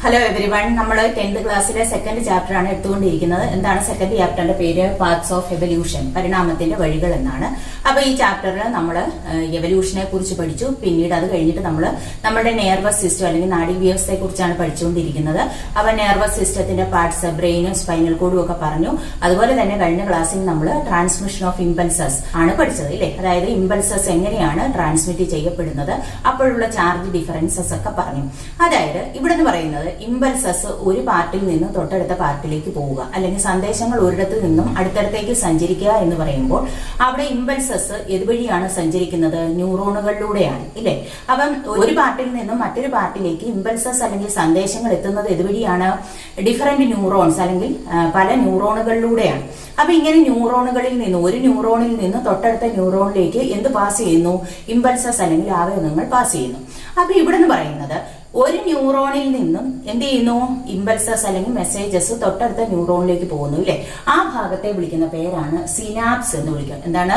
Hello everyone, നമ്മൾ 10th ക്ലാസ്സിലെ second chapter ആണ് എടുത്തുകൊണ്ടിരിക്കുന്നത്. എന്താണ് സെക്കൻഡ് ചാപ്റ്ററിന്റെ പേര്? പാർട്സ് ഓഫ് എവല്യൂഷൻ, പരിണാമത്തിന്റെ വഴികൾ എന്നാണ്. അപ്പൊ ഈ ചാപ്റ്ററിൽ നമ്മൾ എവല്യൂഷനെ കുറിച്ച് പഠിച്ചു. പിന്നീട് അത് കഴിഞ്ഞിട്ട് നമ്മൾ നമ്മുടെ നെർവസ് സിസ്റ്റം അല്ലെങ്കിൽ നാഡീവ്യവസ്ഥയെ കുറിച്ചാണ് പഠിച്ചുകൊണ്ടിരിക്കുന്നത്. അപ്പൊ നെർവസ് സിസ്റ്റത്തിന്റെ പാർട്സ്, ബ്രെയിനും സ്പൈനൽ കോഡും ഒക്കെ പറഞ്ഞു. അതുപോലെ തന്നെ കഴിഞ്ഞ ക്ലാസ്സിൽ നമ്മൾ ട്രാൻസ്മിഷൻ ഓഫ് ഇമ്പൾസസ് ആണ് പഠിച്ചത്, ഇല്ലേ? അതായത് ഇമ്പൾസസ് എങ്ങനെയാണ് ട്രാൻസ്മിറ്റ് ചെയ്യപ്പെടുന്നത്, അപ്പോഴുള്ള ചാർജ് ഡിഫറൻസസ് ഒക്കെ പറഞ്ഞു. അതായത് ഇവിടെ നിന്ന് പറയുന്നത് ഇമ്പൾസസ് ഒരു പാർട്ടിൽ നിന്നും തൊട്ടടുത്ത പാർട്ടിലേക്ക് പോവുക, അല്ലെങ്കിൽ സന്ദേശങ്ങൾ ഒരിടത്ത് നിന്നും അടുത്തടുത്തേക്ക് സഞ്ചരിക്കുക എന്ന് പറയുമ്പോൾ അവിടെ ഇമ്പൾസസ് ഏതുവഴിയാണ് സഞ്ചരിക്കുന്നത്? ന്യൂറോണുകളിലൂടെയാണ്, ഇല്ലേ? അപ്പം ഒരു പാർട്ടിൽ നിന്നും മറ്റൊരു പാർട്ടിലേക്ക് ഇമ്പൾസസ് അല്ലെങ്കിൽ സന്ദേശങ്ങൾ എത്തുന്നത് ഏതുവഴിയാണ്? ഡിഫറെന്റ് ന്യൂറോൺസ് അല്ലെങ്കിൽ പല ന്യൂറോണുകളിലൂടെയാണ്. അപ്പൊ ഇങ്ങനെ ന്യൂറോണുകളിൽ നിന്ന് ഒരു ന്യൂറോണിൽ നിന്ന് തൊട്ടടുത്ത ന്യൂറോണിലേക്ക് എന്ത് പാസ് ചെയ്യുന്നു? ഇമ്പൾസസ് അല്ലെങ്കിൽ ആവേഗങ്ങൾ പാസ് ചെയ്യുന്നു. അപ്പൊ ഇവിടെ നിന്ന് പറയുന്നത് ഒരു ന്യൂറോണിൽ നിന്നും എന്ത് ചെയ്യുന്നു? ഇമ്പൾസസ് അല്ലെങ്കിൽ മെസ്സേജസ് തൊട്ടടുത്ത ന്യൂറോണിലേക്ക് പോകുന്നു, ഇല്ലേ? ആ ഭാഗത്തെ വിളിക്കുന്ന പേരാണ് സിനാപ്സ് എന്ന് വിളിക്കുക. എന്താണ്?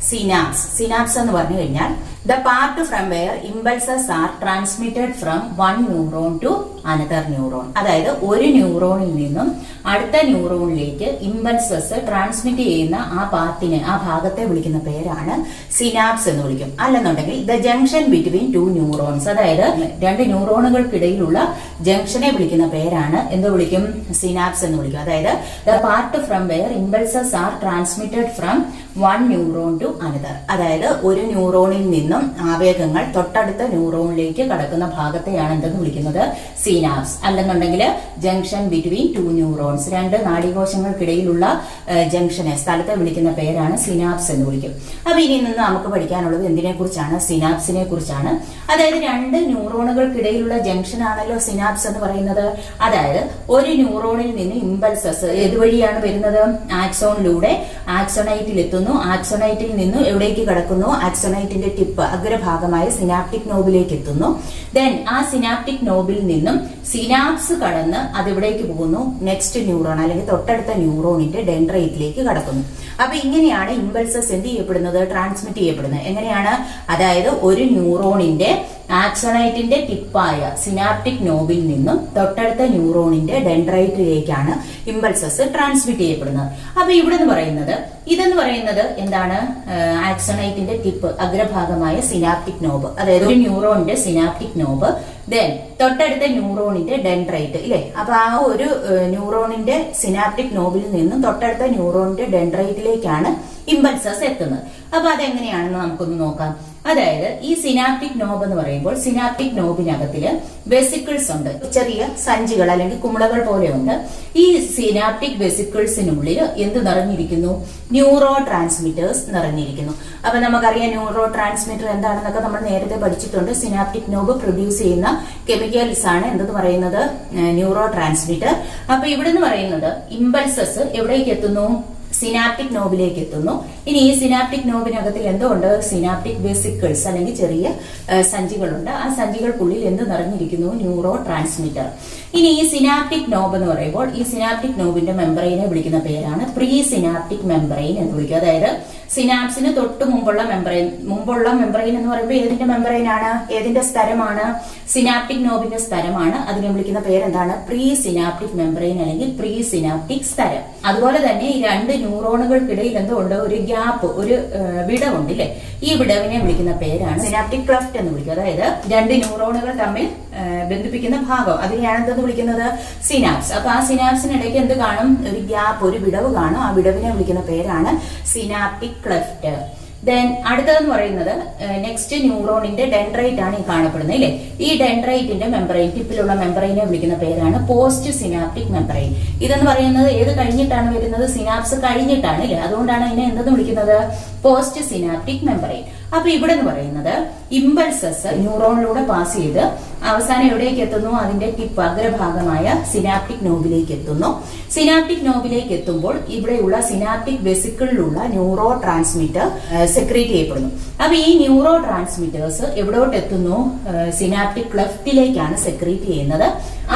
സിനാപ്സ്. സിനാപ്സ് എന്ന് പറഞ്ഞു കഴിഞ്ഞാൽ the part from where impulses are transmitted from one neuron to another neuron. അതായത് ഒരു ന്യൂറോണിൽ നിന്നും അടുത്ത ന്യൂറോണിലേക്ക് ഇമ്പൾസസ് ട്രാൻസ്മിറ്റ് ചെയ്യുന്ന ആ പാർട്ടിനെ, ആ ഭാഗത്തെ വിളിക്കുന്ന പേരാണ് സിനാപ്സ് എന്ന് വിളിക്കും. അല്ലെന്നുണ്ടെങ്കിൽ the junction between two neurons, അതായത് രണ്ട് ന്യൂറോണുകൾക്കിടയിലുള്ള ജംഗ്ഷനെ വിളിക്കുന്ന പേരാണ് എന്ത് വിളിക്കും? സിനാപ്സ് എന്ന് വിളിക്കും. അതായത് the part from where impulses are transmitted from one neuron to another. അതായത് ഒരു ന്യൂറോണിൽ നിന്നും ആവേഗങ്ങൾ തൊട്ടടുത്ത ന്യൂറോണിലേക്ക് കടക്കുന്ന ഭാഗത്തെയാണ് എന്തെന്ന് വിളിക്കുന്നത്? സിനാപ്സ്. അല്ലെന്നുണ്ടെങ്കിൽ ജംഗ്ഷൻ ബിറ്റ്വീൻ ടു ന്യൂറോൺസ്, രണ്ട് നാഡീകോശങ്ങൾക്കിടയിലുള്ള ജംഗ്ഷനെ, സ്ഥലത്തെ വിളിക്കുന്ന പേരാണ് സിനാപ്സ് എന്ന് വിളിക്കും. അപ്പൊ ഇനി നിന്ന് നമുക്ക് പഠിക്കാനുള്ളത് എന്തിനെ കുറിച്ചാണ്? സിനാപ്സിനെ കുറിച്ചാണ്. അതായത് രണ്ട് ന്യൂറോണുകൾക്കിടയിലുള്ള ജംഗ്ഷൻ ആണല്ലോ സിനാപ്സ് എന്ന് പറയുന്നത്. അതായത് ഒരു ന്യൂറോണിൽ നിന്ന് ഇമ്പൾസസ് ഏതുവഴിയാണ് വരുന്നത്? ആക്സോണിലൂടെ ആക്സോണൈറ്റിൽ എത്തുന്നു. ആക്സോണൈറ്റിൽ നിന്ന് എവിടേക്ക് കടക്കുന്നു? ആക്സോണൈറ്റിന്റെ ടിപ്പ്, അഗ്രഭാഗമായ സിനാപ്റ്റിക് നോബിലേക്ക് എത്തുന്നു. ദെൻ ആ സിനാപ്റ്റിക് നോബിൽ നിന്നും സിനാപ്സ് കടന്ന് അതെവിടേക്ക് പോകുന്നു? നെക്സ്റ്റ് ന്യൂറോൺ അല്ലെങ്കിൽ തൊട്ടടുത്ത ന്യൂറോണിന്റെ ഡെൻഡ്രൈറ്റിലേക്ക് കടക്കുന്നു. അപ്പൊ ഇങ്ങനെയാണ് ഇമ്പൾസസ് എന്ത് ചെയ്യപ്പെടുന്നത്? ട്രാൻസ്മിറ്റ് ചെയ്യപ്പെടുന്നത്. എങ്ങനെയാണ്? അതായത് ഒരു ന്യൂറോണിന്റെ ആക്സോണൈറ്റിന്റെ ടിപ്പായ സിനാപ്റ്റിക് നോബിൽ നിന്നും തൊട്ടടുത്ത ന്യൂറോണിന്റെ ഡെൻഡ്രൈറ്റിലേക്കാണ് ഇമ്പൾസസ് ട്രാൻസ്മിറ്റ് ചെയ്യപ്പെടുന്നത്. അപ്പൊ ഇവിടെ ഇതെന്ന് പറയുന്നത് എന്താണ്? ആക്സോണൈറ്റിന്റെ ടിപ്പ്, അഗ്രഭാഗമായ സിനാപ്റ്റിക് നോബ്, അതായത് ഒരു ന്യൂറോണിന്റെ സിനാപ്റ്റിക് നോബ്, ദെൻ തൊട്ടടുത്ത ന്യൂറോണിന്റെ ഡെൻഡ്രൈറ്റ്, ഇല്ലേ? അപ്പൊ ആ ഒരു ന്യൂറോണിന്റെ സിനാപ്റ്റിക് നോബിൽ നിന്നും തൊട്ടടുത്ത ന്യൂറോണിന്റെ ഡെൻഡ്രൈറ്റിലേക്കാണ് ഇമ്പൾസസ് എത്തുന്നത്. അപ്പൊ അതെങ്ങനെയാണെന്ന് നമുക്കൊന്ന് നോക്കാം. അതായത് ഈ സിനാപ്റ്റിക് നോബ് എന്ന് പറയുമ്പോൾ സിനാപ്റ്റിക് നോബിനകത്തില് വെസിക്കിൾസ് ഉണ്ട്, ചെറിയ സഞ്ചികൾ അല്ലെങ്കിൽ കുമിളകൾ പോലെയുണ്ട്. ഈ സിനാപ്റ്റിക് വെസിക്കിൾസിനുള്ളിൽ എന്ത് നിറഞ്ഞിരിക്കുന്നു? ന്യൂറോ ട്രാൻസ്മിറ്റേഴ്സ് നിറഞ്ഞിരിക്കുന്നു. അപ്പൊ നമുക്കറിയാം ന്യൂറോ ട്രാൻസ്മിറ്റർ എന്താണെന്നൊക്കെ നമ്മൾ നേരത്തെ പഠിച്ചിട്ടുണ്ട്. സിനാപ്റ്റിക് നോബ് പ്രൊഡ്യൂസ് ചെയ്യുന്ന കെമിക്കൽസ് ആണ് എന്തെന്ന് പറയുന്നത്? Neuro transmitter. അപ്പൊ ഇവിടെ നിന്ന് പറയുന്നത് ഇമ്പൾസസ് എവിടേക്ക് എത്തുന്നു? സിനാപ്റ്റിക് നോബിലേക്ക് എത്തുന്നു. ഇനി ഈ സിനാപ്റ്റിക് നോബിനകത്തിൽ എന്തുകൊണ്ട്? സിനാപ്റ്റിക് വെസിക്കിൾസ് അല്ലെങ്കിൽ ചെറിയ സഞ്ചികളുണ്ട്. ആ സഞ്ചികൾക്കുള്ളിൽ എന്ത് നിറഞ്ഞിരിക്കുന്നു? Neuro transmitter. ഇനി ഈ സിനാപ്റ്റിക് നോബ് എന്ന് പറയുമ്പോൾ ഈ സിനാപ്റ്റിക് നോബിന്റെ മെമ്പറൈനെ വിളിക്കുന്ന പേരാണ് പ്രീ സിനാപ്റ്റിക് മെമ്പറൈൻ എന്ന് വിളിക്കുക. അതായത് സിനാപ്സിന് തൊട്ട് മുമ്പുള്ള മെമ്പറൈൻ എന്ന് പറയുമ്പോൾ ഏതിന്റെ മെമ്പറൈൻ ആണ്? ഏതിന്റെ സ്ഥലമാണ്? സിനാപ്റ്റിക് നോബിന്റെ സ്ഥലമാണ്. അതിനെ വിളിക്കുന്ന പേരെന്താണ്? പ്രീ സിനാപ്റ്റിക് മെമ്പറൈൻ അല്ലെങ്കിൽ പ്രീ സിനാപ്റ്റിക് സ്ഥലം. അതുപോലെ തന്നെ ഈ രണ്ട് ന്യൂറോണുകൾക്കിടയിൽ എന്തുകൊണ്ട്? ഒരു ഗ്യാപ്പ്, ഒരു വിടവുണ്ട്, ഇല്ലേ? ഈ വിടവിനെ വിളിക്കുന്ന പേരാണ് സിനാപ്റ്റിക് ക്ലെഫ്റ്റ് എന്ന് വിളിക്കുക. അതായത് രണ്ട് ന്യൂറോണുകൾ തമ്മിൽ ബന്ധിപ്പിക്കുന്ന ഭാഗം, അതിനെയാണ് എന്തെന്ന് വിളിക്കുന്നത്? സിനാപ്സ്. അപ്പൊ ആ സിനാപ്സിനിടയ്ക്ക് എന്ത് കാണും? ഒരു ഗ്യാപ്പ്, ഒരു വിടവ് കാണും. ആ വിടവിനെ വിളിക്കുന്ന പേരാണ് സിനാപ്റ്റിക് ക്ലെഫ്റ്റ്. ദെൻ അടുത്തതെന്ന് പറയുന്നത് നെക്സ്റ്റ് ന്യൂറോണിന്റെ ഡെൻഡ്രൈറ്റ് ആണ് ഈ കാണപ്പെടുന്നത്, ഇല്ലേ? ഈ ഡെൻഡ്രൈറ്റിന്റെ മെമ്പറൈൻ, ടിപ്പിലുള്ള മെമ്പറൈനെ വിളിക്കുന്ന പേരാണ് പോസ്റ്റ് സിനാപ്റ്റിക് മെമ്പറൈൻ. ഇതെന്ന് പറയുന്നത് ഏത് കഴിഞ്ഞിട്ടാണ് വരുന്നത്? സിനാപ്സ് കഴിഞ്ഞിട്ടാണ്, ഇല്ലേ? അതുകൊണ്ടാണ് ഇതിനെ എന്തെന്ന് വിളിക്കുന്നത്? Post synaptic membrane. അപ്പൊ ഇവിടെ എന്ന് പറയുന്നത് ഇമ്പൾസസ് ന്യൂറോണിലൂടെ പാസ് ചെയ്ത് അവസാനം എവിടേക്ക് എത്തുന്നു? അതിന്റെ ടിപ്പ്, അഗ്രഭാഗമായ സിനാപ്റ്റിക് നോബിലേക്ക് എത്തുന്നു. സിനാപ്റ്റിക് നോബിലേക്ക് എത്തുമ്പോൾ ഇവിടെയുള്ള സിനാപ്റ്റിക് വെസിക്കിളിലുള്ള ന്യൂറോ ട്രാൻസ്മിറ്റർ സെക്രീറ്റ് ചെയ്യപ്പെടുന്നു. അപ്പൊ ഈ ന്യൂറോ ട്രാൻസ്മിറ്റേഴ്സ് എവിടോട്ട് എത്തുന്നു? സിനാപ്റ്റിക് ക്ലെഫ്റ്റിലേക്കാണ് സെക്രീറ്റ് ചെയ്യുന്നത്.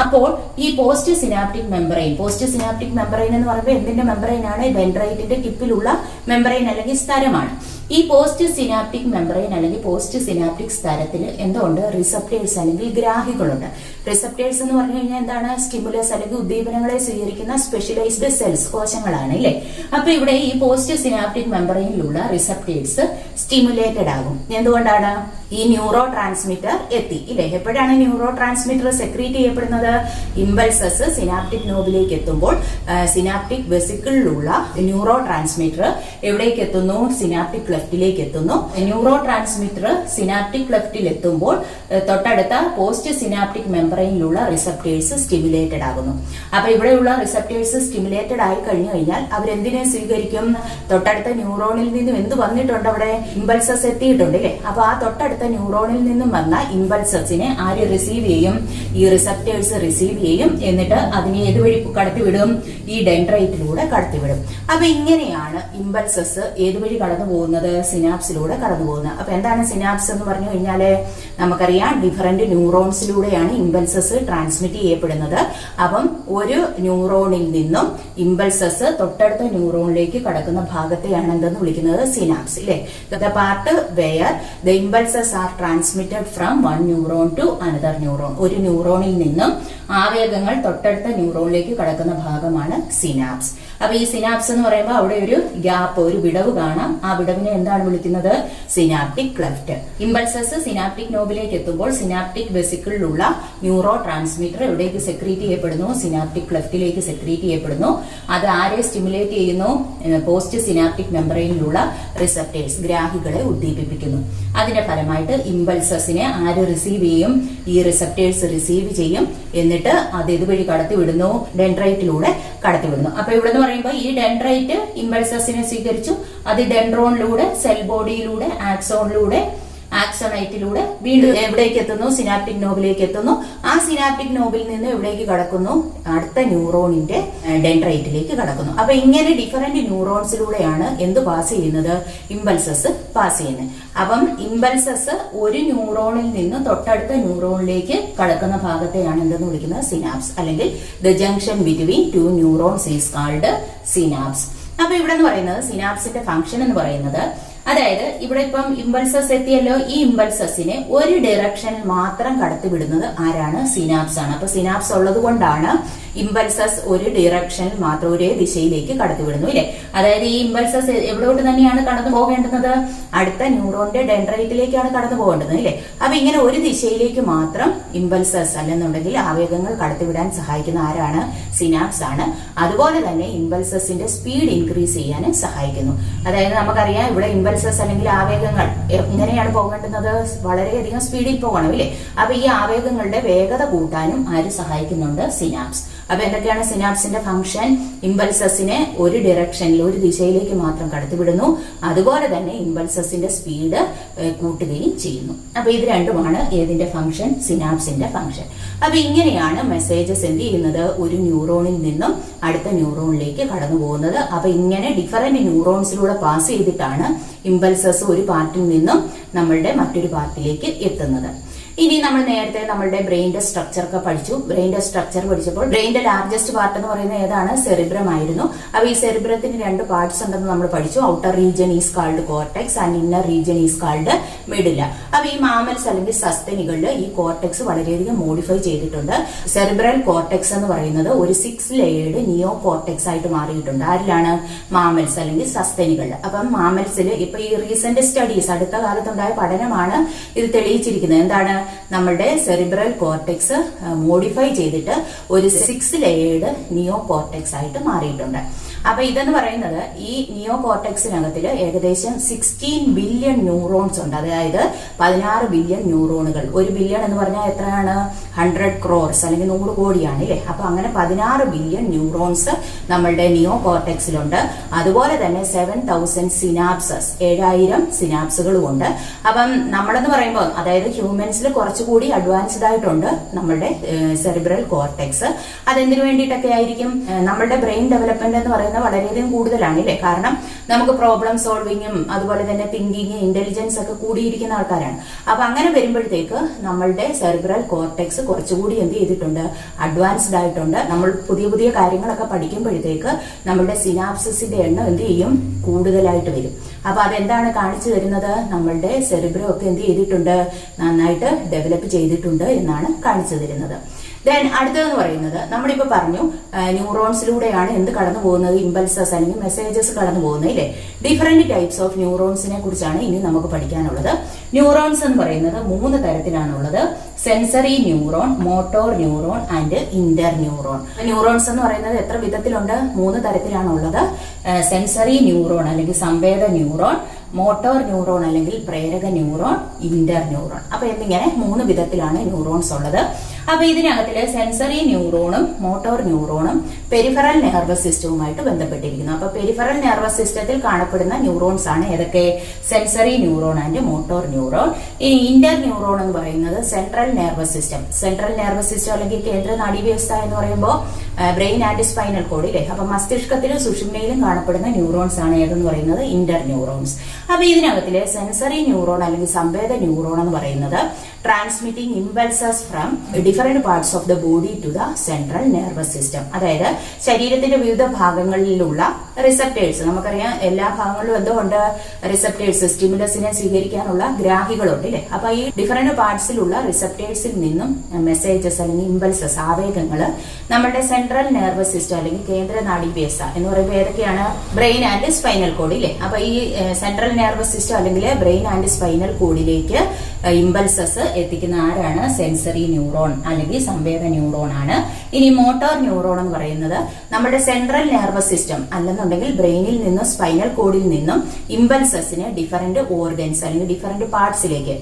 അപ്പോൾ ഈ പോസ്റ്റ് സിനാപ്റ്റിക് മെമ്പറൈൻ എന്ന് പറയുമ്പോൾ എന്തിന്റെ മെമ്പറൈൻ ആണ്? ഡെൻഡ്രൈറ്റിന്റെ ടിപ്പിലുള്ള മെമ്പറൈൻ അല്ലെങ്കിൽ സ്ഥലമാണ്. ഈ പോസ്റ്റ് സിനാപ്റ്റിക് മെമ്പറൈൻ അല്ലെങ്കിൽ പോസ്റ്റ് സിനാപ്റ്റിക് സ്ഥലത്തിൽ എന്തുകൊണ്ട് റിസപ്റ്റേഴ്സ് അല്ലെങ്കിൽ ഗ്രാഹികളുണ്ട്. റിസപ്റ്റേഴ്സ് എന്ന് പറഞ്ഞു കഴിഞ്ഞാൽ എന്താണ്? സ്റ്റിമുലസ് അല്ലെങ്കിൽ ഉദ്ദീപനങ്ങളെ സ്വീകരിക്കുന്ന സ്പെഷ്യലൈസ്ഡ് സെൽസ്, കോശങ്ങളാണ് അല്ലെ. അപ്പൊ ഇവിടെ ഈ പോസ്റ്റ് സിനാപ്റ്റിക് മെമ്പറൈനിലുള്ള റിസപ്റ്റേഴ്സ് സ്റ്റിമുലേറ്റഡ് ആകും. എന്തുകൊണ്ടാണ്? ഈ ന്യൂറോ ട്രാൻസ്മിറ്റർ എത്തി ഇല്ലേ. എപ്പോഴാണ് ന്യൂറോ ട്രാൻസ്മിറ്റർ സെക്രീറ്റ് ചെയ്യപ്പെടുന്നത്? ഇമ്പൾസസ് സിനാപ്റ്റിക് നോബിലേക്ക് എത്തുമ്പോൾ സിനാപ്റ്റിക് വെസിക്കിളിലുള്ള ന്യൂറോ ട്രാൻസ്മിറ്റർ എവിടേക്ക് എത്തുന്നു? സിനാപ്റ്റിക് ക്ലെഫ്റ്റിലേക്ക് എത്തുന്നു. ന്യൂറോ ട്രാൻസ്മിറ്റർ സിനാപ്റ്റിക് ക്ലെഫ്റ്റിൽ എത്തുമ്പോൾ തൊട്ടടുത്ത പോസ്റ്റ് സിനാപ്റ്റിക് മെമ്പറൈനിലുള്ള റിസപ്റ്റേഴ്സ് സ്റ്റിമുലേറ്റഡ് ആകുന്നു. അപ്പൊ ഇവിടെയുള്ള റിസപ്റ്റേഴ്സ് സ്റ്റിമുലേറ്റഡ് ആയി കഴിഞ്ഞു കഴിഞ്ഞാൽ അവരെന്തിനെ സ്വീകരിക്കും? തൊട്ടടുത്ത ന്യൂറോണിൽ നിന്നും എന്ത് വന്നിട്ടുണ്ട്? അവിടെ ഇമ്പൾസസ് എത്തിയിട്ടുണ്ട് അല്ലേ. അപ്പൊ ആ തൊട്ടടുത്ത ന്യൂറോണിൽ നിന്നും വന്ന ഇമ്പൾസസിനെ ആര് റിസീവ് ചെയ്യും? ഈ റിസപ്റ്റേഴ്സ് റിസീവ് ചെയ്യും. എന്നിട്ട് അതിനെ ഏതുവഴി കടത്തിവിടും? ഈ ഡെൻഡ്രൈറ്റിലൂടെ കടത്തിവിടും. അപ്പൊ ഇങ്ങനെയാണ് ഇമ്പൾസസ് ഏതുവഴി കടന്നു പോകുന്നത്? സിനാപ്സിലൂടെ കടന്നു പോകുന്നത്. അപ്പൊ എന്താണ് സിനാപ്സ് എന്ന് പറഞ്ഞു കഴിഞ്ഞാല് നമുക്കറിയാം ഡിഫറന്റ് ന്യൂറോൺസിലൂടെയാണ് ഇമ്പൾസസ് ട്രാൻസ്മിറ്റ് ചെയ്യപ്പെടുന്നത്. അപ്പം ഒരു ന്യൂറോണിൽ നിന്നും ഇമ്പൾസസ് തൊട്ടടുത്ത ന്യൂറോണിലേക്ക് കടക്കുന്ന ഭാഗത്തെയാണ് എന്തെന്ന് വിളിക്കുന്നത്? സിനാപ്സ് ഇല്ലേ. The part where the impulses are transmitted from one neuron to another neuron. ഒരു ന്യൂറോണിൽ നിന്നും ആവേഗങ്ങൾ തൊട്ടടുത്ത ന്യൂറോണിലേക്ക് കടക്കുന്ന ഭാഗമാണ് സിനാപ്സ്. അപ്പൊ ഈ സിനാപ്സ് എന്ന് പറയുമ്പോൾ അവിടെ ഒരു ഗ്യാപ്പ്, ഒരു വിടവ് കാണാം. ആ വിടവിനെ എന്താണ് വിളിക്കുന്നത്? Synaptic cleft. ഇമ്പൾസസ് സിനാപ്റ്റിക് നോബിലേക്ക് എത്തുമ്പോൾ സിനാപ്റ്റിക് വെസിക്കിളിലുള്ള ന്യൂറോ ട്രാൻസ്മിറ്റർ എവിടേക്ക് സെക്രീറ്റ് ചെയ്യപ്പെടുന്നു? സിനാപ്റ്റിക് ക്ലെഫ്റ്റിലേക്ക് സെക്രീറ്റ് ചെയ്യപ്പെടുന്നു. അത് ആരെ സ്റ്റിമുലേറ്റ് ചെയ്യുന്നു? പോസ്റ്റ് സിനാപ്റ്റിക് മെമ്പറൈനിലുള്ള റിസപ്റ്റേഴ്സ്, ഗ്രാഹികളെ ഉദ്ദീപിപ്പിക്കുന്നു. അതിന്റെ ഫലമായിട്ട് ഇമ്പൾസസിനെ ആര് റിസീവ് ചെയ്യും? ഈ റിസപ്റ്റേഴ്സ് റിസീവ് ചെയ്യും. എന്നിട്ട് അത് ഇതുവഴി കടത്തിവിടുന്നു? ഡെൻഡ്രൈറ്റിലൂടെ കടത്തിവിടുന്നു. അപ്പൊ ഇവിടെ എന്ന് പറയുമ്പോൾ ഈ ഡെൻഡ്രൈറ്റ് ഇമ്പൾസസിനെ സ്വീകരിച്ചു. അത് ഡെൻഡ്രോണിലൂടെ, സെൽ ബോഡിയിലൂടെ, ആക്സോണിലൂടെ, ആക്സോണൈറ്റിലൂടെ വീണ്ടും എവിടേക്ക് എത്തുന്നു? സിനാപ്റ്റിക് നോബിലേക്ക് എത്തുന്നു. ആ സിനാപ്റ്റിക് നോബിൽ നിന്ന് എവിടേക്ക് കടക്കുന്നു? അടുത്ത ന്യൂറോണിന്റെ ഡെൻഡ്രൈറ്റിലേക്ക് കടക്കുന്നു. അപ്പൊ ഇങ്ങനെ ഡിഫറന്റ് ന്യൂറോൺസിലൂടെയാണ് എന്ത് പാസ് ചെയ്യുന്നത്? ഇമ്പൾസസ് പാസ് ചെയ്യുന്നത്. അപ്പം ഇമ്പൾസസ് ഒരു ന്യൂറോണിൽ നിന്ന് തൊട്ടടുത്ത ന്യൂറോണിലേക്ക് കടക്കുന്ന ഭാഗത്തെയാണ് എന്തെന്ന് വിളിക്കുന്നത്? സിനാപ്സ്, അല്ലെങ്കിൽ the junction between two neurons is called synapse. അപ്പൊ ഇവിടെ എന്ന് പറയുന്നത് സിനാപ്സിന്റെ ഫംഗ്ഷൻ എന്ന് പറയുന്നത്, അതായത് ഇവിടെ ഇപ്പം ഇമ്പൾസസ് എത്തിയല്ലോ. ഈ ഇമ്പൾസസിനെ ഒരു ഡയറക്ഷനിൽ മാത്രം കടത്തിവിടുന്നത് ആരാണ്? സിനാപ്സ് ആണ്. അപ്പൊ സിനാപ്സ് ഉള്ളത് കൊണ്ടാണ് ഇമ്പൾസസ് ഒരു ഡയറക്ഷനിൽ മാത്രം, ഒരേ ദിശയിലേക്ക് കടത്തിവിടുന്നു ഇല്ലേ. അതായത് ഈ ഇമ്പൾസസ് എവിടോട്ട് തന്നെയാണ് കടന്നു പോകേണ്ടുന്നത്? അടുത്ത ന്യൂറോണിന്റെ ഡെൻഡ്രൈറ്റിലേക്കാണ് കടന്നു പോകേണ്ടത് ഇല്ലേ. അപ്പൊ ഇങ്ങനെ ഒരു ദിശയിലേക്ക് മാത്രം ഇമ്പൾസസ് അല്ലെന്നുണ്ടെങ്കിൽ ആവേഗങ്ങൾ കടത്തിവിടാൻ സഹായിക്കുന്ന ആരാണ്? സിനാപ്സ് ആണ്. അതുപോലെ തന്നെ ഇമ്പൾസസിന്റെ സ്പീഡ് ഇൻക്രീസ് ചെയ്യാൻ സഹായിക്കുന്നു. അതായത് നമുക്കറിയാം ഇവിടെ ഇമ്പൾസസ് അല്ലെങ്കിൽ ആവേഗങ്ങൾ എങ്ങനെയാണ് പോകേണ്ടുന്നത്? വളരെയധികം സ്പീഡിൽ പോകണം ഇല്ലേ. അപ്പൊ ഈ ആവേഗങ്ങളുടെ വേഗത കൂട്ടാനും ആര് സഹായിക്കുന്നുണ്ട്? സിനാപ്സ്. അപ്പൊ എന്തൊക്കെയാണ് സിനാപ്സിന്റെ ഫംഗ്ഷൻ? ഇമ്പൾസസിനെ ഒരു ഡയറക്ഷനിൽ, ഒരു ദിശയിലേക്ക് മാത്രം കടത്തിവിടുന്നു. അതുപോലെ തന്നെ ഇമ്പൾസസിന്റെ സ്പീഡ് കൂട്ടുകയും ചെയ്യുന്നു. അപ്പൊ ഇത് രണ്ടുമാണ് ഏതിന്റെ ഫംഗ്ഷൻ? സിനാപ്സിന്റെ ഫംഗ്ഷൻ. അപ്പൊ ഇങ്ങനെയാണ് മെസ്സേജസ് എന്ത് ചെയ്യുന്നത്? ഒരു ന്യൂറോണിൽ നിന്നും അടുത്ത ന്യൂറോണിലേക്ക് കടന്നു പോകുന്നത്. അപ്പൊ ഇങ്ങനെ ഡിഫറന്റ് ന്യൂറോൺസിലൂടെ പാസ് ചെയ്തിട്ടാണ് ഇമ്പൾസസ് ഒരു പാർട്ടിൽ നിന്നും നമ്മളുടെ മറ്റൊരു പാർട്ടിലേക്ക് എത്തുന്നത്. ഇനി നമ്മൾ നേരത്തെ നമ്മളുടെ ബ്രെയിന്റെ സ്ട്രക്ചർ ഒക്കെ പഠിച്ചു. ബ്രെയിന്റെ സ്ട്രക്ചർ പഠിച്ചപ്പോൾ ബ്രെയിന്റെ ലാർജസ്റ്റ് പാർട്ട് എന്ന് പറയുന്നത് ഏതാണ്? സെറിബ്രം ആയിരുന്നു. അപ്പൊ ഈ സെറിബ്രത്തിന് രണ്ട് പാർട്സ് ഉണ്ടെന്ന് നമ്മൾ പഠിച്ചു. Outer region is called cortex and inner region is called medulla. അപ്പൊ ഈ മാമൽസ് അല്ലെങ്കിൽ സസ്തനികളിൽ ഈ കോർട്ടെക്സ് വളരെയധികം മോഡിഫൈ ചെയ്തിട്ടുണ്ട്. സെറിബ്രൽ കോർട്ടെക്സ് എന്ന് പറയുന്നത് ഒരു 6 ലെയേർഡ് നിയോ കോർട്ടെക്സ് ആയിട്ട് മാറിയിട്ടുണ്ട്. ആരിലാണ്? മാമൽസ് അല്ലെങ്കിൽ സസ്തനികളിൽ. അപ്പം മാമൽസിൽ ഇപ്പൊ ഈ റീസെന്റ് സ്റ്റഡീസ്, അടുത്ത കാലത്തുണ്ടായ പഠനമാണ് ഇത് തെളിയിച്ചിരിക്കുന്നത്. എന്താണ്? നമ്മളുടെ സെറിബ്രൽ കോർട്ടെക്സ് മോഡിഫൈ ചെയ്തിട്ട് ഒരു 6 ലെയേർഡ് നിയോ കോർട്ടെക്സ് ആയിട്ട് മാറിയിട്ടുണ്ട്. അപ്പൊ ഇതെന്ന് പറയുന്നത് ഈ നിയോ കോർട്ടെക്സിനകത്തിൽ ഏകദേശം 16 ബില്യൺ ന്യൂറോൺസ് ഉണ്ട്. അതായത് 16 ബില്യൺ ന്യൂറോണുകൾ. 1 ബില്യൺ എന്ന് പറഞ്ഞാൽ എത്രയാണ്? 100 crores അല്ലെങ്കിൽ 100 കോടിയാണ് അല്ലേ. അപ്പൊ അങ്ങനെ 16 ബില്യൺ ന്യൂറോൺസ് നമ്മളുടെ നിയോ കോർട്ടെക്സിലുണ്ട്. അതുപോലെ തന്നെ 7000 സിനാപ്സസ്, 7000 സിനാപ്സുകളും ഉണ്ട്. അപ്പം നമ്മളെന്ന് പറയുമ്പോൾ അതായത് ഹ്യൂമൻസിൽ കുറച്ചുകൂടി അഡ്വാൻസ്ഡ് ആയിട്ടുണ്ട് നമ്മളുടെ സെറിബ്രൽ കോർട്ടെക്സ്. അതെന്തിനു വേണ്ടിയിട്ടൊക്കെ ആയിരിക്കും? നമ്മളുടെ ബ്രെയിൻ ഡെവലപ്മെന്റ് എന്ന് പറയുന്നത് തന്നെ വളരെയധികം കൂടുതലാണ് അല്ലേ. കാരണം നമുക്ക് പ്രോബ്ലം സോൾവിങ്ങും അതുപോലെ തന്നെ തിങ്കിങ്, ഇന്റലിജൻസ് ഒക്കെ കൂടിയിരിക്കുന്ന ആൾക്കാരാണ്. അപ്പൊ അങ്ങനെ വരുമ്പോഴത്തേക്ക് നമ്മളുടെ സെറിബ്രൽ കോർട്ടെക്സ് കുറച്ചുകൂടി എന്ത് ചെയ്തിട്ടുണ്ട്, അഡ്വാൻസ്ഡ് ആയിട്ടുണ്ട്. നമ്മൾ പുതിയ പുതിയ കാര്യങ്ങളൊക്കെ പഠിക്കുമ്പോഴത്തേക്ക് നമ്മളുടെ സിനാപ്സിന്റെ എണ്ണം എന്ത് ചെയ്യും, കൂടുതലായിട്ട് വരും. അപ്പൊ അതെന്താണ് കാണിച്ചു തരുന്നത്, നമ്മളുടെ സെറിബ്രം ഒക്കെ എന്ത് ചെയ്തിട്ടുണ്ട്, നന്നായിട്ട് ഡെവലപ്പ് ചെയ്തിട്ടുണ്ട് എന്നാണ് കാണിച്ചു തരുന്നത്. ദെൻ അടുത്തതെന്ന് പറയുന്നത് നമ്മളിപ്പോ പറഞ്ഞു ന്യൂറോൺസിലൂടെയാണ് എന്ത് കടന്നു പോകുന്നത്, ഇമ്പൾസസ് അല്ലെങ്കിൽ മെസ്സേജസ് കടന്നു പോകുന്നത് അല്ലേ. ഡിഫറെന്റ് ടൈപ്സ് ഓഫ് ന്യൂറോൺസിനെ കുറിച്ചാണ് ഇനി നമുക്ക് പഠിക്കാനുള്ളത്. ന്യൂറോൺസ് എന്ന് പറയുന്നത് 3 തരത്തിലാണുള്ളത്. Sensory neuron, motor neuron and interneuron. Neurons എന്ന് പറയുന്നത് എത്ര വിധത്തിലുണ്ട്, 3 തരത്തിലാണുള്ളത്. സെൻസറി ന്യൂറോൺ അല്ലെങ്കിൽ സംവേദ ന്യൂറോൺ, മോട്ടോർ ന്യൂറോൺ അല്ലെങ്കിൽ പ്രേരക ന്യൂറോൺ, ഇന്റർ ന്യൂറോൺ. അപ്പൊ എന്നിങ്ങനെ 3 വിധത്തിലാണ് ന്യൂറോൺസ് ഉള്ളത്. അപ്പൊ ഇതിനകത്തില് സെൻസറി ന്യൂറോണും മോട്ടോർ ന്യൂറോണും പെരിഫറൽ നെർവസ് സിസ്റ്റവുമായിട്ട് ബന്ധപ്പെട്ടിരിക്കുന്നു. അപ്പൊ പെരിഫറൽ നെർവസ് സിസ്റ്റത്തിൽ കാണപ്പെടുന്ന ന്യൂറോൺസ് ആണ് ഏതൊക്കെ, sensory neuron and motor neuron. ഇനി ഇന്റർ ന്യൂറോൺ എന്ന് പറയുന്നത് central nervous system. Central nervous system അല്ലെങ്കിൽ കേന്ദ്ര നാഡീവ്യവസ്ഥ എന്ന് പറയുമ്പോൾ ബ്രെയിൻ ആൻഡ് സ്പൈനൽ കോഡ് ഇല്ലേ. അപ്പൊ മസ്തിഷ്കത്തിലും സുഷുമ്നയിലും കാണപ്പെടുന്ന ന്യൂറോൺസ് ആണ് ഏതെന്ന് പറയുന്നത് ഇന്റർ ന്യൂറോൺസ്. അപ്പൊ ഇതിനകത്തിലെ സെൻസറി ന്യൂറോൺ അല്ലെങ്കിൽ സംവേദ ന്യൂറോൺ എന്ന് പറയുന്നത് transmitting impulses from different parts of the body to the central nervous system. അതായത് ശരീരത്തിന്റെ വിവിധ ഭാഗങ്ങളിലുള്ള റിസപ്റ്റേഴ്സ്, നമുക്കറിയാം എല്ലാ ഭാഗങ്ങളിലും എന്തുകൊണ്ട് റിസപ്റ്റേഴ്സ്, സ്റ്റിമുലസിനെ സ്വീകരിക്കാനുള്ള ഗ്രാഹികളുണ്ട് അല്ലെ. അപ്പൊ ഈ ഡിഫറെന്റ് പാർട്സിലുള്ള റിസപ്റ്റേഴ്സിൽ നിന്നും മെസ്സേജസ് അല്ലെങ്കിൽ ഇമ്പൾസസ്, ആവേഗങ്ങൾ നമ്മുടെ സെൻട്രൽ നെർവസ് സിസ്റ്റം അല്ലെങ്കിൽ കേന്ദ്ര നാഡീവ്യവസ്ഥ എന്ന് പറയുമ്പോൾ ഏതൊക്കെയാണ്, ബ്രെയിൻ ആൻഡ് സ്പൈനൽ കോഡ് ഇല്ലേ. അപ്പൊ ഈ സെൻട്രൽ നെർവസ് സിസ്റ്റം അല്ലെങ്കിൽ ബ്രെയിൻ ആൻഡ് സ്പൈനൽ കോഡിലേക്ക് ഇമ്പൾസസ് എത്തിക്കുന്ന ആരാണ്, സെൻസറി ന്യൂറോൺ അല്ലെങ്കിൽ സംവേദ ന്യൂറോൺ ആണ്. ഇനി മോട്ടോർ ന്യൂറോൺ എന്ന് പറയുന്നത് നമ്മുടെ സെൻട്രൽ നെർവസ് സിസ്റ്റം അല്ലെന്നുണ്ടെങ്കിൽ ബ്രെയിനിൽ നിന്നും സ്പൈനൽ കോഡിൽ നിന്നും ഇമ്പൾസസിന് ഡിഫറെന്റ് ഓർഗൻസ് അല്ലെങ്കിൽ ഡിഫറെന്റ് പാർട്സിലേക്ക്,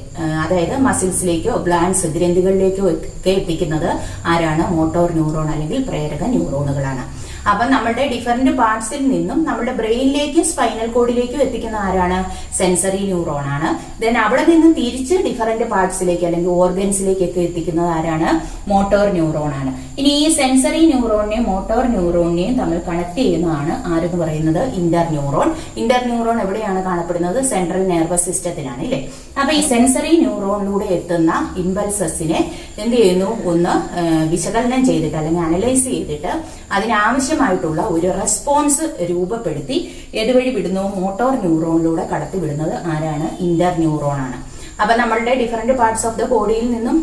അതായത് മസിൽസിലേക്കോ ഗ്ലാൻസ് ഗ്രന്ഥികളിലേക്കോ ഒക്കെ എത്തിക്കുന്നത് ആരാണ്, മോട്ടോർ ന്യൂറോൺ അല്ലെങ്കിൽ പ്രേരക ന്യൂറോണുകളാണ്. അപ്പൊ നമ്മുടെ ഡിഫറെന്റ് പാർട്സിൽ നിന്നും നമ്മുടെ ബ്രെയിനിലേക്കും സ്പൈനൽ കോഡിലേക്കും എത്തിക്കുന്ന ആരാണ്, സെൻസറി ന്യൂറോൺ ആണ്. ദെൻ അവിടെ നിന്ന് തിരിച്ച് ഡിഫറെന്റ് പാർട്സിലേക്ക് അല്ലെങ്കിൽ ഓർഗൻസിലേക്കൊക്കെ എത്തിക്കുന്നത് ആരാണ്, മോട്ടോർ ന്യൂറോൺ ആണ്. ഇനി ഈ സെൻസറി ന്യൂറോണിനെയും മോട്ടോർ ന്യൂറോണിനെയും തമ്മിൽ കണക്ട് ചെയ്യുന്നതാണ് ആരെന്ന് പറയുന്നത്, ഇന്റർ ന്യൂറോൺ. ഇന്റർ ന്യൂറോൺ എവിടെയാണ് കാണപ്പെടുന്നത്, സെൻട്രൽ നെർവസ് സിസ്റ്റത്തിലാണ് ഇല്ലേ. അപ്പൊ ഈ സെൻസറി ന്യൂറോണിലൂടെ എത്തുന്ന ഇമ്പൾസസിനെ എന്ത് ചെയ്യുന്നു, ഒന്ന് വിശകലനം ചെയ്തിട്ട് അല്ലെങ്കിൽ അനലൈസ് ചെയ്തിട്ട് അതിനാവശ്യമായിട്ടുള്ള ഒരു റെസ്പോൺസ് രൂപപ്പെടുത്തി ഏതുവഴി വിടുന്നു, മോട്ടോർ ന്യൂറോണിലൂടെ കടത്തി വിടുന്നത് ആരാണ്, ഇന്റർ ന്യൂറോൺ ആണ്. അപ്പൊ നമ്മളുടെ ഡിഫറെന്റ് പാർട്സ് ഓഫ് ദ ബോഡിയിൽ നിന്നും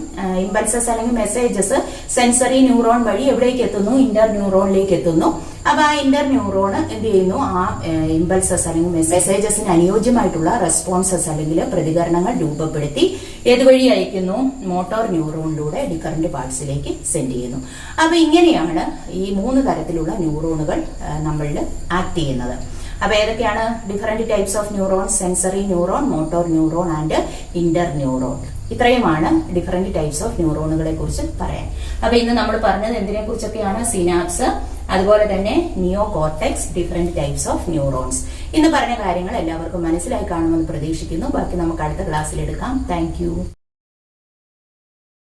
ഇമ്പൾസസ് അല്ലെങ്കിൽ മെസ്സേജസ് സെൻസറി ന്യൂറോൺ വഴി എവിടേക്ക് എത്തുന്നു, ഇന്റർ ന്യൂറോണിലേക്ക് എത്തുന്നു. അപ്പൊ ആ ഇന്റർ ന്യൂറോൺ എന്ത് ചെയ്യുന്നു, ആ ഇമ്പൾസസ് അല്ലെങ്കിൽ മെസ്സേജസിന് അനുയോജ്യമായിട്ടുള്ള റെസ്പോൺസസ് അല്ലെങ്കിൽ പ്രതികരണങ്ങൾ രൂപപ്പെടുത്തി ഏതുവഴി അയക്കുന്നു, മോട്ടോർ ന്യൂറോണിലൂടെ ഡിഫറെന്റ് പാർട്സിലേക്ക് സെൻഡ് ചെയ്യുന്നു. അപ്പൊ ഇങ്ങനെയാണ് ഈ 3 തരത്തിലുള്ള ന്യൂറോണുകൾ നമ്മളിൽ ആക്ട് ചെയ്യുന്നത്. അപ്പൊ ഏതൊക്കെയാണ് different types of neurons, sensory neuron, motor neuron and Inter neuron. ഇത്രയുമാണ് ഡിഫറെന്റ് ടൈപ്സ് ഓഫ് ന്യൂറോണുകളെ കുറിച്ച് പറയാൻ. അപ്പൊ ഇന്ന് നമ്മൾ പറഞ്ഞത് എന്തിനെ കുറിച്ചൊക്കെയാണ്, സിനാപ്സ്, അതുപോലെ തന്നെ neocortex, different types of neurons. ഇന്ന് പറഞ്ഞ കാര്യങ്ങൾ എല്ലാവർക്കും മനസ്സിലായി കാണുമെന്ന് പ്രതീക്ഷിക്കുന്നു. ബാക്കി നമുക്ക് അടുത്ത ക്ലാസ്സിൽ എടുക്കാം. താങ്ക്